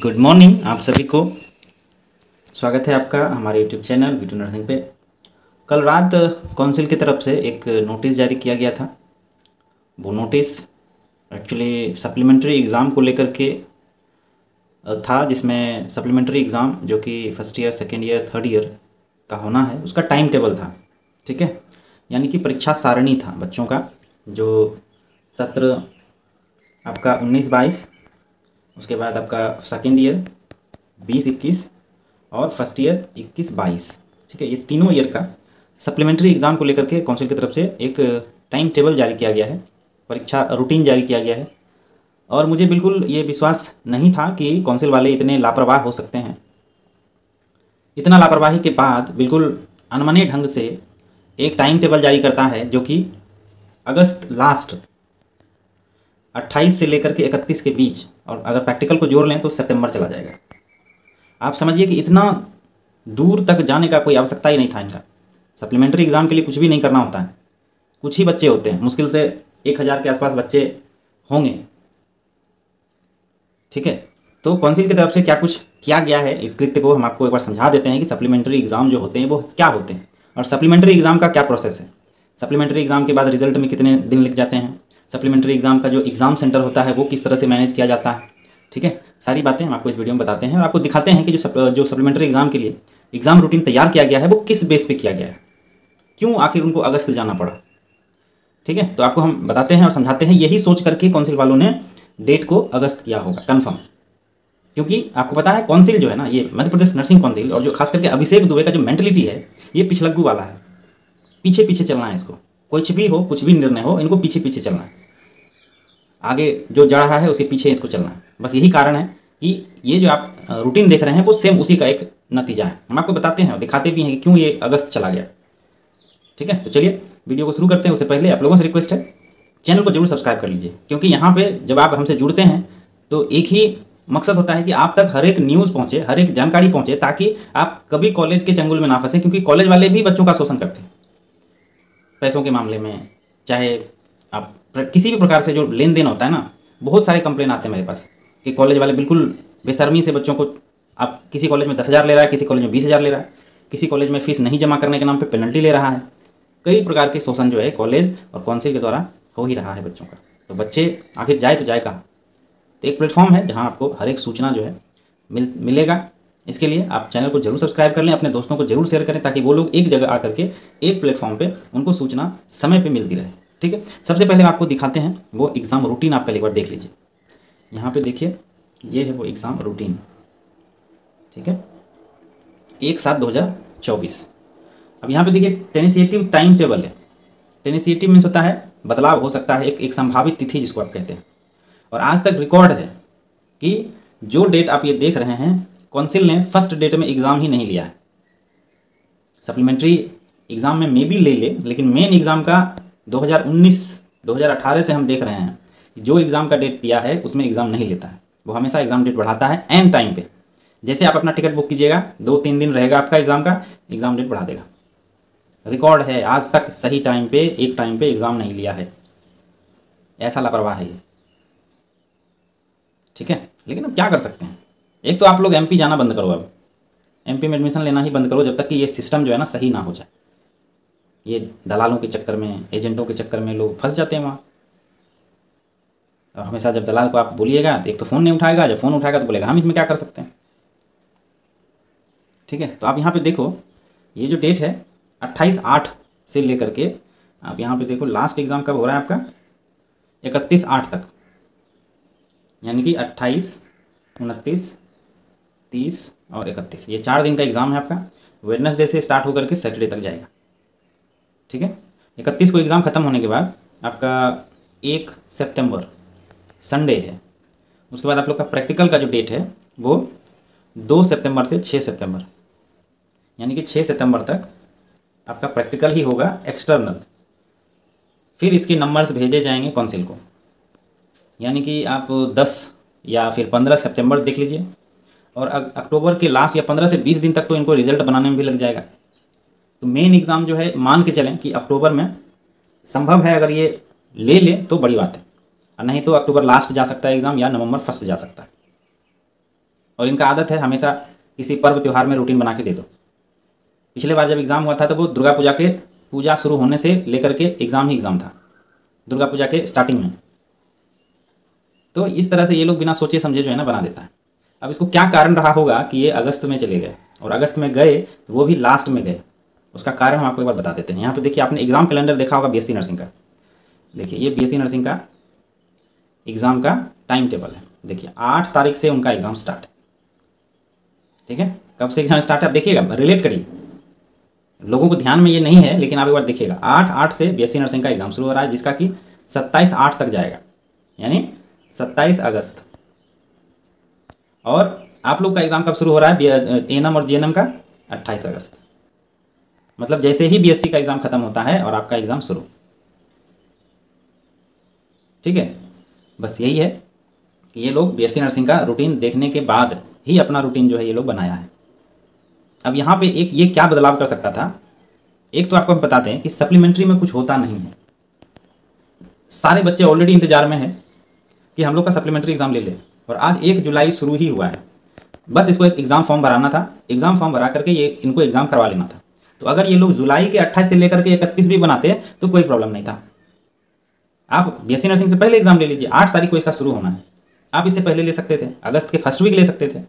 Good morning आप सभी को। स्वागत है आपका हमारे यूट्यूब चैनल वीटू नर्सिंग पे। कल रात काउंसिल की तरफ से एक नोटिस जारी किया गया था। वो नोटिस एक्चुअली सप्लीमेंट्री एग्ज़ाम को लेकर के था, जिसमें सप्लीमेंट्री एग्ज़ाम जो कि first year, second year, third year का होना है, उसका टाइम टेबल था। ठीक है, यानी कि परीक्षा सारणी था बच्चों का, जो सत्र आपका 19-22, उसके बाद आपका सेकेंड ईयर 20-21 और फर्स्ट ईयर 21-22। ठीक है, ये तीनों ईयर का सप्लीमेंट्री एग्ज़ाम को लेकर के काउंसिल की तरफ से एक टाइम टेबल जारी किया गया है, परीक्षा रूटीन जारी किया गया है। और मुझे बिल्कुल ये विश्वास नहीं था कि काउंसिल वाले इतने लापरवाह हो सकते हैं। इतना लापरवाही के बाद बिल्कुल अनमने ढंग से एक टाइम टेबल जारी करता है, जो कि अगस्त लास्ट 28 से लेकर के 31 के बीच, और अगर प्रैक्टिकल को जोड़ लें तो सितंबर चला जाएगा। आप समझिए कि इतना दूर तक जाने का कोई आवश्यकता ही नहीं था इनका। सप्लीमेंट्री एग्ज़ाम के लिए कुछ भी नहीं करना होता है, कुछ ही बच्चे होते हैं, मुश्किल से 1000 के आसपास बच्चे होंगे। ठीक है, तो काउंसिल की तरफ से क्या कुछ किया गया है, इस कृत्य को हम आपको एक बार समझा देते हैं कि सप्लीमेंट्री एग्ज़ाम जो होते हैं वो क्या होते हैं और सप्लीमेंट्री एग्ज़ाम का क्या प्रोसेस है। सप्लीमेंट्री एग्ज़ाम के बाद रिजल्ट में कितने दिन लग जाते हैं, सप्लीमेंट्री एग्ज़ाम का जो एग्ज़ाम सेंटर होता है वो किस तरह से मैनेज किया जाता है। ठीक है, सारी बातें हम आपको इस वीडियो में बताते हैं और आपको दिखाते हैं कि जो सप्लीमेंट्री एग्ज़ाम के लिए एग्ज़ाम रूटीन तैयार किया गया है वो किस बेस पे किया गया है, क्यों आखिर उनको अगस्त जाना पड़ा। ठीक है, तो आपको हम बताते हैं और समझाते हैं। यही सोच करके काउंसिल वालों ने डेट को अगस्त किया होगा कन्फर्म, क्योंकि आपको पता है काउंसिल जो है ना, ये मध्य प्रदेश नर्सिंग काउंसिल, और जो खास करके अभिषेक दुबे का जो मेंटलिटी है, ये पिछलग्गू वाला है। पीछे पीछे चलना है इसको, कुछ भी हो, कुछ भी निर्णय हो, इनको पीछे पीछे चलना है। आगे जो जा रहा है उसके पीछे इसको चलना है। बस यही कारण है कि ये जो आप रूटीन देख रहे हैं वो सेम उसी का एक नतीजा है। हम आपको बताते हैं और दिखाते भी हैं कि क्यों ये अगस्त चला गया। ठीक है, तो चलिए वीडियो को शुरू करते हैं। उससे पहले आप लोगों से रिक्वेस्ट है, चैनल को जरूर सब्सक्राइब कर लीजिए, क्योंकि यहाँ पे जब आप हमसे जुड़ते हैं तो एक ही मकसद होता है कि आप तक हर एक न्यूज़ पहुँचे, हर एक जानकारी पहुँचे, ताकि आप कभी कॉलेज के चंगुल में ना फंसें, क्योंकि कॉलेज वाले भी बच्चों का शोषण करते हैं पैसों के मामले में। चाहे आप किसी भी प्रकार से जो लेन देन होता है ना, बहुत सारे कंप्लेन आते हैं मेरे पास कि कॉलेज वाले बिल्कुल बेशर्मी से बच्चों को, आप किसी कॉलेज में 10,000 ले रहा है, किसी कॉलेज में 20,000 ले रहा है, किसी कॉलेज में फ़ीस नहीं जमा करने के नाम पे पेनल्टी ले रहा है। कई प्रकार के शोषण जो है कॉलेज और काउंसिल के द्वारा हो ही रहा है बच्चों का। तो बच्चे आखिर जाए तो जाए कहाँ। तो एक प्लेटफॉर्म है जहाँ आपको हर एक सूचना जो है मिलेगा। इसके लिए आप चैनल को जरूर सब्सक्राइब कर लें, अपने दोस्तों को जरूर शेयर करें, ताकि वो लोग एक जगह आकर के एक प्लेटफॉर्म पे उनको सूचना समय पे मिलती रहे। ठीक है, सबसे पहले आपको दिखाते हैं वो एग्ज़ाम रूटीन। आप पहले एक बार देख लीजिए, यहाँ पे देखिए, ये है वो एग्ज़ाम रूटीन। ठीक है, 1/7/2024। अब यहाँ पे देखिए टेनिसिएटिव टाइम टेबल है। टेनिसिएटिव मीन्स होता है बदलाव हो सकता है, एक संभावित तिथि जिसको आप कहते हैं। और आज तक रिकॉर्ड है कि जो डेट आप ये देख रहे हैं, काउंसिल ने फर्स्ट डेट में एग्ज़ाम ही नहीं लिया है। सप्लीमेंट्री एग्ज़ाम में मे भी ले ले, लेकिन मेन एग्ज़ाम का 2019-2018 से हम देख रहे हैं जो एग्ज़ाम का डेट दिया है उसमें एग्ज़ाम नहीं लेता है। वो हमेशा एग्ज़ाम डेट बढ़ाता है एंड टाइम पे। जैसे आप अपना टिकट बुक कीजिएगा, 2-3 दिन रहेगा आपका एग्ज़ाम का, एग्ज़ाम डेट बढ़ा देगा। रिकॉर्ड है, आज तक सही टाइम पे, एक टाइम पे एग्ज़ाम नहीं लिया है। ऐसा लापरवाह है ये। ठीक है, लेकिन अब क्या कर सकते हैं। एक तो आप लोग एमपी जाना बंद करो, अब एमपी में एडमिशन लेना ही बंद करो, जब तक कि ये सिस्टम जो है ना सही ना हो जाए। ये दलालों के चक्कर में, एजेंटों के चक्कर में लोग फंस जाते हैं वहाँ। और हमेशा जब दलाल को आप बोलिएगा तो एक तो फ़ोन नहीं उठाएगा, जब फ़ोन उठाएगा तो बोलेगा हम इसमें क्या कर सकते हैं। ठीक है, तो आप यहाँ पे देखो, ये जो डेट है 28/8 से लेकर के, आप यहाँ पे देखो लास्ट एग्ज़ाम कब हो रहा है आपका, 31/8 तक, यानी कि 28, 29, 30 और 31, ये 4 दिन का एग्ज़ाम है आपका। वेडनेसडे से स्टार्ट होकर के सैटरडे तक जाएगा। ठीक है, 31 को एग्ज़ाम ख़त्म होने के बाद आपका 1 सितंबर संडे है। उसके बाद आप लोग का प्रैक्टिकल का जो डेट है वो 2 सितंबर से 6 सितंबर, यानी कि 6 सितंबर तक आपका प्रैक्टिकल ही होगा एक्सटर्नल। फिर इसके नंबर्स भेजे जाएंगे काउंसिल को, यानी कि आप 10 या फिर 15 सितंबर देख लीजिए। और अक्टूबर के लास्ट या 15 से 20 दिन तक तो इनको रिजल्ट बनाने में भी लग जाएगा। तो मेन एग्ज़ाम जो है मान के चलें कि अक्टूबर में संभव है, अगर ये ले ले तो बड़ी बात है, और नहीं तो अक्टूबर लास्ट जा सकता है एग्ज़ाम, या नवंबर फर्स्ट जा सकता है। और इनका आदत है हमेशा किसी पर्व त्यौहार में रूटीन बना के दे दो। पिछले बार जब एग्ज़ाम हुआ था तो वो दुर्गा पूजा के पूजा शुरू होने से लेकर के एग्ज़ाम ही एग्ज़ाम था, दुर्गा पूजा के स्टार्टिंग में। तो इस तरह से ये लोग बिना सोचे समझे जो है ना बना देता है। अब इसको क्या कारण रहा होगा कि ये अगस्त में चले गए, और अगस्त में गए तो वो भी लास्ट में गए। उसका कारण हम आपको एक बार बता देते हैं। यहाँ पे देखिए, आपने एग्ज़ाम कैलेंडर देखा होगा बीएससी नर्सिंग का। देखिए ये बीएससी नर्सिंग का एग्ज़ाम का टाइम टेबल है। देखिए 8 तारीख से उनका एग्ज़ाम स्टार्ट है। ठीक है, कब से एग्ज़ाम स्टार्ट है आप देखिएगा, रिलेट करिए। लोगों को ध्यान में ये नहीं है, लेकिन आप एक बार देखिएगा 8/8 से बीएससी नर्सिंग का एग्ज़ाम शुरू हो रहा है, जिसका कि 27/8 तक जाएगा, यानी 27 अगस्त। और आप लोग का एग्ज़ाम कब शुरू हो रहा है एएनएम और जीएनएम का? 28 अगस्त। मतलब जैसे ही बीएससी का एग्ज़ाम खत्म होता है और आपका एग्ज़ाम शुरू। ठीक है, बस यही है कि ये लोग बीएससी नर्सिंग का रूटीन देखने के बाद ही अपना रूटीन जो है ये लोग बनाया है। अब यहाँ पे एक ये क्या बदलाव कर सकता था। एक तो आपको हम बताते हैं कि सप्लीमेंट्री में कुछ होता नहीं है। सारे बच्चे ऑलरेडी इंतजार में हैं कि हम लोग का सप्लीमेंट्री एग्ज़ाम ले ले, और आज 1 जुलाई शुरू ही हुआ है। बस इसको एक एग्ज़ाम फॉर्म भराना था, एग्ज़ाम फॉर्म भरा करके ये इनको एग्ज़ाम करवा लेना था। तो अगर ये लोग जुलाई के 28 से लेकर के 31 भी बनाते तो कोई प्रॉब्लम नहीं था। आप बीएससी नर्सिंग से पहले एग्ज़ाम ले लीजिए, 8 तारीख को इसका शुरू होना है। आप इससे पहले ले सकते थे, अगस्त के फर्स्ट वीक ले सकते थे,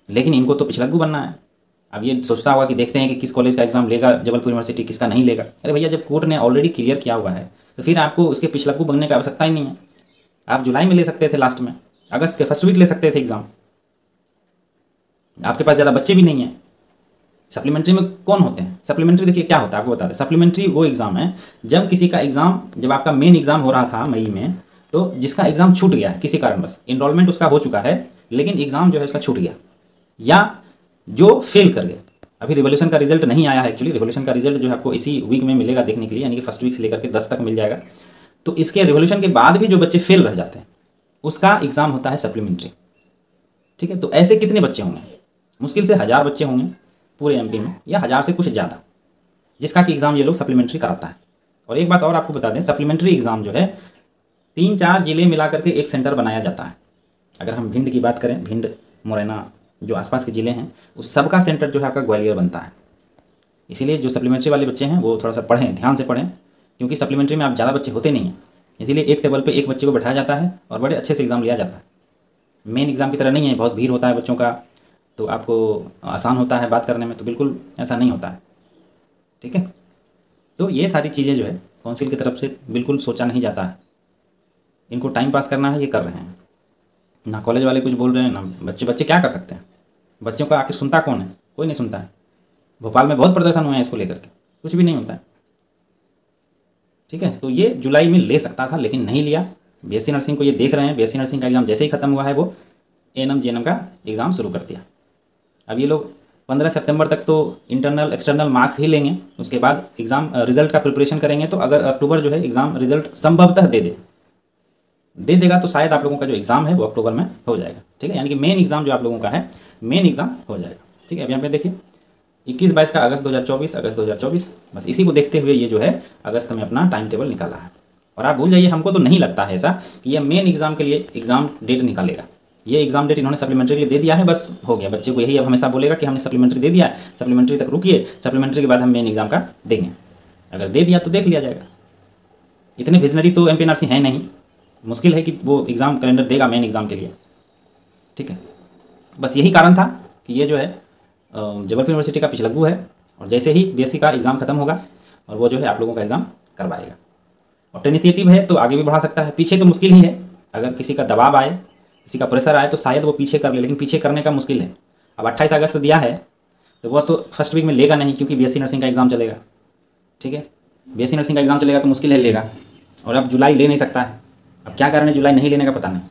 लेकिन इनको तो पिछलग्गू बनना है। अब ये सोचता होगा कि देखते हैं कि किस कॉलेज का एग्ज़ाम लेगा जबलपुर यूनिवर्सिटी, किसका नहीं लेगा। अरे भैया, जब कोर्ट ने ऑलरेडी क्लियर किया हुआ है तो फिर आपको उसके पिछलग्गू बनने की आवश्यकता ही नहीं है। आप जुलाई में ले सकते थे, लास्ट में अगस्त के फर्स्ट वीक ले सकते थे एग्ज़ाम। आपके पास ज़्यादा बच्चे भी नहीं हैं। सप्लीमेंट्री में कौन होते हैं? सप्लीमेंट्री देखिए क्या होता है, आपको बता दें। सप्लीमेंट्री वो एग्ज़ाम है जब किसी का एग्ज़ाम, जब आपका मेन एग्ज़ाम हो रहा था मई में, तो जिसका एग्ज़ाम छूट गया है किसी कारणवश, इनरोलमेंट उसका हो चुका है लेकिन एग्ज़ाम जो है उसका छूट गया, या जो फेल कर गए। अभी रिवोल्यूशन का रिजल्ट नहीं आया है एक्चुअली। रिवोल्यूशन का रिजल्ट जो है आपको इसी वीक में मिलेगा देखने के लिए, यानी कि फर्स्ट वीक से लेकर के 10 तक मिल जाएगा। तो इसके रिवोल्यूशन के बाद भी जो बच्चे फेल रह जाते हैं उसका एग्ज़ाम होता है सप्लीमेंट्री। ठीक है, तो ऐसे कितने बच्चे होंगे? मुश्किल से 1000 बच्चे होंगे पूरे एमपी में, या 1000 से कुछ ज़्यादा, जिसका कि एग्ज़ाम ये लोग सप्लीमेंट्री कराता है। और एक बात और आपको बता दें, सप्लीमेंट्री एग्ज़ाम जो है 3-4 जिले मिला करके एक सेंटर बनाया जाता है। अगर हम भिंड की बात करें, भिंड, मुरैना, जो आसपास के ज़िले हैं, उस सबका सेंटर जो है आपका ग्वालियर बनता है। इसीलिए जो सप्लीमेंट्री वाले बच्चे हैं वो थोड़ा सा पढ़ें, ध्यान से पढ़ें, क्योंकि सप्लीमेंट्री में आप ज़्यादा बच्चे होते नहीं हैं, इसीलिए एक टेबल पे एक बच्चे को बैठाया जाता है और बड़े अच्छे से एग्ज़ाम लिया जाता है। मेन एग्ज़ाम की तरह नहीं है, बहुत भीड़ होता है बच्चों का, तो आपको आसान होता है बात करने में, तो बिल्कुल ऐसा नहीं होता है। ठीक है, तो ये सारी चीज़ें जो है काउंसिल की तरफ से बिल्कुल सोचा नहीं जाता है। इनको टाइम पास करना है, ये कर रहे हैं। ना कॉलेज वाले कुछ बोल रहे हैं, ना बच्चे क्या कर सकते हैं। बच्चों का आखिर सुनता कौन है? कोई नहीं सुनता है। भोपाल में बहुत प्रदर्शन हुए हैं इसको लेकर के, कुछ भी नहीं होता है। ठीक है, तो ये जुलाई में ले सकता था लेकिन नहीं लिया। बीएससी नर्सिंग को ये देख रहे हैं, बीएससी नर्सिंग का एग्ज़ाम जैसे ही खत्म हुआ है वो एएनएम जीएनएम का एग्ज़ाम शुरू कर दिया। अब ये लोग 15 सितंबर तक तो इंटरनल एक्सटर्नल मार्क्स ही लेंगे, उसके बाद एग्ज़ाम रिजल्ट का प्रिपरेशन करेंगे। तो अगर अक्टूबर जो है एग्ज़ाम रिजल्ट संभवतः दे देगा तो शायद आप लोगों का जो एग्ज़ाम है वो अक्टूबर में हो जाएगा। ठीक है, यानी कि मेन एग्ज़ाम जो आप लोगों का है, मेन एग्ज़ाम हो जाएगा। ठीक है, अब यहाँ पे देखिए 21-22 का अगस्त 2024, बस इसी को देखते हुए ये जो है अगस्त में अपना टाइम टेबल निकाला है। और आप भूल जाइए, हमको तो नहीं लगता है ऐसा कि ये मेन एग्ज़ाम के लिए एग्ज़ाम डेट निकालेगा। ये एग्ज़ाम डेट इन्होंने सप्लीमेंट्री के लिए दे दिया है, बस हो गया। बच्चे को यही अब हमेशा बोलेगा कि हमने सप्लीमेंट्री दे दिया है, सप्लीमेंट्री तक रुकिए, सप्लीमेंट्री के बाद हम मेन एग्ज़ाम का देंगे। अगर दे दिया तो देख लिया जाएगा। इतने विजनरी तो एमपी एनआरसी हैं नहीं, मुश्किल है कि वो एग्ज़ाम कैलेंडर देगा मेन एग्ज़ाम के लिए। ठीक है, बस यही कारण था कि ये जो है जबलपुर यूनिवर्सिटी का पिछलग्गू है, और जैसे ही बीएससी का एग्ज़ाम खत्म होगा और वो जो है आप लोगों का एग्ज़ाम करवाएगा। और इनिशिएटिव है तो आगे भी बढ़ा सकता है, पीछे तो मुश्किल ही है। अगर किसी का दबाव आए, किसी का प्रेशर आए तो शायद वो पीछे कर ले, लेकिन पीछे करने का मुश्किल है। अब 28 अगस्त दिया है तो वह तो फर्स्ट वीक में लेगा नहीं, क्योंकि बीएससी नर्सिंग का एग्ज़ाम चलेगा। ठीक है, बीएससी नर्सिंग का एग्ज़ाम चलेगा तो मुश्किल है लेगा, और अब जुलाई ले नहीं सकता है। अब क्या कारण है जुलाई नहीं लेने का पता नहीं।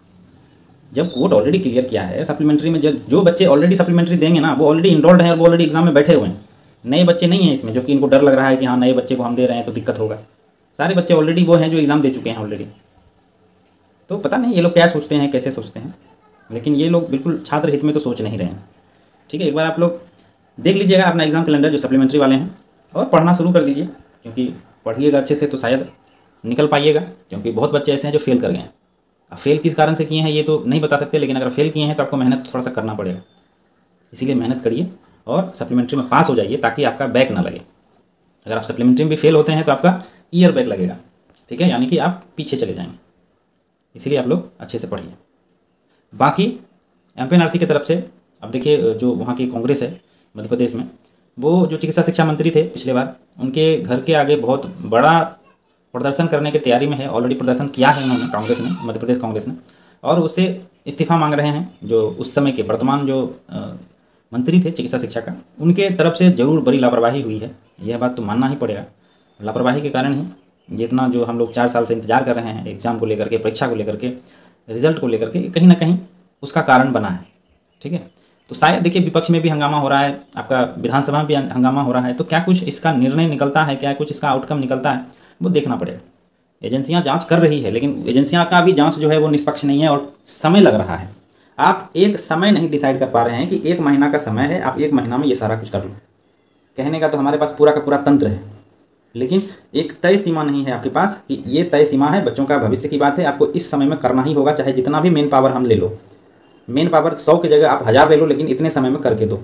जब कोर्ट ऑलरेडी क्लियर किया है सप्लीमेंट्री में, जो बच्चे ऑलरेडी सप्लीमेंट्री देंगे ना वो ऑलरेडी इनरोल्ड हैं और वो ऑलरेडी एग्जाम में बैठे हुए हैं। नए बच्चे नहीं हैं इसमें जो कि इनको डर लग रहा है कि हाँ नए बच्चे को हम दे रहे हैं तो दिक्कत होगा। सारे बच्चे ऑलरेडी वो हैं जो एग्ज़ाम दे चुके हैं ऑलरेडी। तो पता नहीं ये लोग क्या सोचते हैं, कैसे सोचते हैं, लेकिन ये लोग बिल्कुल छात्र हित में तो सोच नहीं रहे हैं। ठीक है, एक बार आप लोग देख लीजिएगा अपना एग्ज़ाम कैलेंडर जो सप्लीमेंट्री वाले हैं, और पढ़ना शुरू कर दीजिए, क्योंकि पढ़िएगा अच्छे से तो शायद निकल पाइएगा, क्योंकि बहुत बच्चे ऐसे हैं जो फेल कर गए हैं। अब फेल किस कारण से किए हैं ये तो नहीं बता सकते, लेकिन अगर फेल किए हैं तो आपको मेहनत थोड़ा सा करना पड़ेगा। इसीलिए मेहनत करिए और सप्लीमेंट्री में पास हो जाइए ताकि आपका बैक ना लगे। अगर आप सप्लीमेंट्री में भी फेल होते हैं तो आपका ईयर बैक लगेगा, ठीक है, यानी कि आप पीछे चले जाएंगे। इसीलिए आप लोग अच्छे से पढ़िए। बाकी एमपीएनआरसी की तरफ से अब देखिए, जो वहाँ की कांग्रेस है मध्य प्रदेश में, वो जो चिकित्सा शिक्षा मंत्री थे पिछले बार, उनके घर के आगे बहुत बड़ा प्रदर्शन करने की तैयारी में है। ऑलरेडी प्रदर्शन किया है उन्होंने, कांग्रेस ने, मध्य प्रदेश कांग्रेस ने, और उससे इस्तीफा मांग रहे हैं। जो उस समय के वर्तमान जो मंत्री थे चिकित्सा शिक्षा का, उनके तरफ से जरूर बड़ी लापरवाही हुई है, यह बात तो मानना ही पड़ेगा। लापरवाही के कारण ही जितना जो हम लोग 4 साल से इंतजार कर रहे हैं एग्ज़ाम को लेकर के, परीक्षा को लेकर के, रिजल्ट को लेकर के, कहीं ना कहीं उसका कारण बना है, ठीक है। तो शायद देखिए विपक्ष में भी हंगामा हो रहा है, आपका विधानसभा में भी हंगामा हो रहा है, तो क्या कुछ इसका निर्णय निकलता है, क्या कुछ इसका आउटकम निकलता है, वो देखना पड़ेगा। एजेंसियां जांच कर रही है, लेकिन एजेंसियां का भी जांच जो है वो निष्पक्ष नहीं है और समय लग रहा है। आप एक समय नहीं डिसाइड कर पा रहे हैं कि 1 महीना का समय है, आप 1 महीना में ये सारा कुछ कर लो। कहने का तो हमारे पास पूरा का पूरा तंत्र है, लेकिन एक तय सीमा नहीं है आपके पास कि ये तय सीमा है, बच्चों का भविष्य की बात है, आपको इस समय में करना ही होगा, चाहे जितना भी मेन पावर हम ले लो। मेन पावर 100 की जगह आप 1000 ले लो, लेकिन इतने समय में करके दो।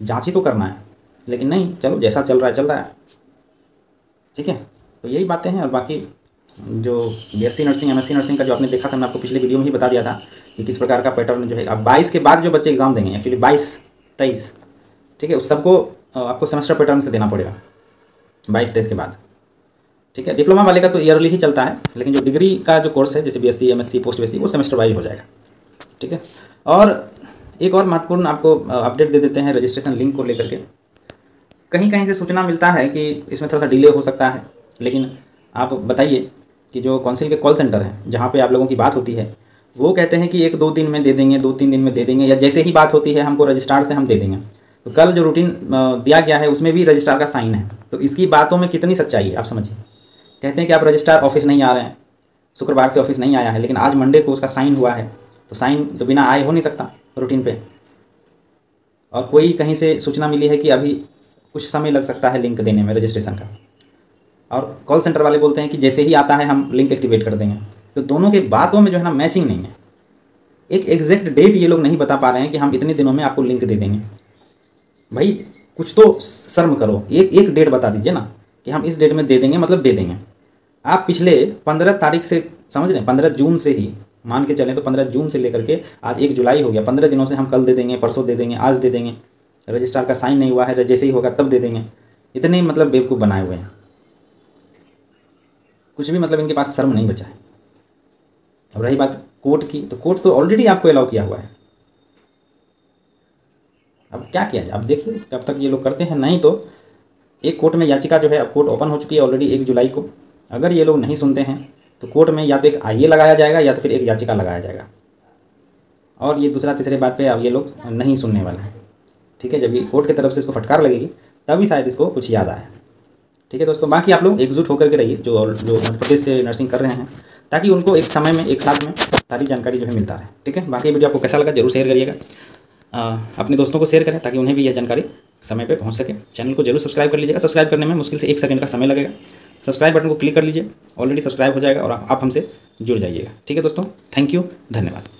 जांच ही तो करना है, लेकिन नहीं, चलो जैसा चल रहा है चल रहा है, ठीक है। तो यही बातें हैं। और बाकी जो बीएससी नर्सिंग, एमएससी नर्सिंग का जो आपने देखा था, मैं आपको पिछले वीडियो में ही बता दिया था कि किस प्रकार का पैटर्न जो है। अब 22 के बाद जो बच्चे एग्ज़ाम देंगे, एक्चुअली 22-23, ठीक है, उस सबको आपको सेमेस्टर पैटर्न से देना पड़ेगा 22-23 के बाद, ठीक है। डिप्लोमा वाले का तो ईयरली ही चलता है, लेकिन जो डिग्री का जो कोर्स है जैसे बीएससी, एमएससी, पोस्ट बीएससी, वो सेमेस्टर वाइज हो जाएगा, ठीक है। और एक और महत्वपूर्ण आपको अपडेट दे देते हैं रजिस्ट्रेशन लिंक को लेकर के। कहीं कहीं से सूचना मिलता है कि इसमें थोड़ा सा डिले हो सकता है, लेकिन आप बताइए कि जो काउंसिल के कॉल सेंटर हैं जहाँ पे आप लोगों की बात होती है, वो कहते हैं कि 1-2 दिन में दे देंगे, 2-3 दिन में दे देंगे, या जैसे ही बात होती है हमको रजिस्ट्रार से हम दे देंगे। तो कल जो रूटीन दिया गया है उसमें भी रजिस्ट्रार का साइन है, तो इसकी बातों में कितनी सच्चाई है आप समझिए। कहते हैं कि आप रजिस्ट्रार ऑफिस नहीं आ रहे हैं, शुक्रवार से ऑफिस नहीं आया है, लेकिन आज मंडे को उसका साइन हुआ है, तो साइन तो बिना आए हो नहीं सकता रूटीन पे। और कोई कहीं से सूचना मिली है कि अभी कुछ समय लग सकता है लिंक देने में रजिस्ट्रेशन का, और कॉल सेंटर वाले बोलते हैं कि जैसे ही आता है हम लिंक एक्टिवेट कर देंगे। तो दोनों के बातों में जो है ना मैचिंग नहीं है। एक एग्जैक्ट डेट ये लोग नहीं बता पा रहे हैं कि हम इतने दिनों में आपको लिंक दे देंगे। भाई कुछ तो शर्म करो, एक डेट बता दीजिए ना कि हम इस डेट में दे देंगे, मतलब दे देंगे। आप पिछले 15 तारीख से समझ रहे हैं, 15 जून से ही मान के चलें तो 15 जून से लेकर के आज 1 जुलाई हो गया, 15 दिनों से हम कल दे देंगे, परसों दे देंगे, आज दे देंगे, रजिस्ट्रार का साइन नहीं हुआ है, जैसे ही होगा तब दे देंगे। इतने मतलब बेवकूफ़ बनाए हुए हैं, कुछ भी मतलब इनके पास शर्म नहीं बचा है। अब रही बात कोर्ट की, तो कोर्ट तो ऑलरेडी आपको अलाउ किया हुआ है। अब क्या किया जाए, अब देखिए कब तक ये लोग करते हैं। नहीं तो एक कोर्ट में याचिका जो है, अब कोर्ट ओपन हो चुकी है ऑलरेडी 1 जुलाई को। अगर ये लोग नहीं सुनते हैं तो कोर्ट में या तो एक आईए लगाया जाएगा या तो फिर एक याचिका लगाया जाएगा। और ये दूसरा तीसरे बात पे अब ये लोग नहीं सुनने वाले हैं, ठीक है। जब ये कोर्ट की तरफ से इसको फटकार लगेगी तभी शायद इसको कुछ याद आए, ठीक है दोस्तों। बाकी आप लोग एकजुट होकर के रहिए जो मध्य प्रदेश से नर्सिंग कर रहे हैं, ताकि उनको एक समय में, एक साथ में सारी जानकारी जो है मिलता रहे, ठीक है। बाकी वीडियो आपको कैसा लगा जरूर शेयर करिएगा, अपने दोस्तों को शेयर करें ताकि उन्हें भी यह जानकारी समय पे पहुंच सके। चैनल को जरूर सब्सक्राइब कर लीजिएगा, सब्सक्राइब करने में मुश्किल से 1 सेकंड का समय लगेगा। सब्सक्राइब बटन को क्लिक कर लीजिए, ऑलरेडी सब्सक्राइब हो जाएगा और आप हमसे जुड़ जाइएगा, ठीक है दोस्तों। थैंक यू, धन्यवाद।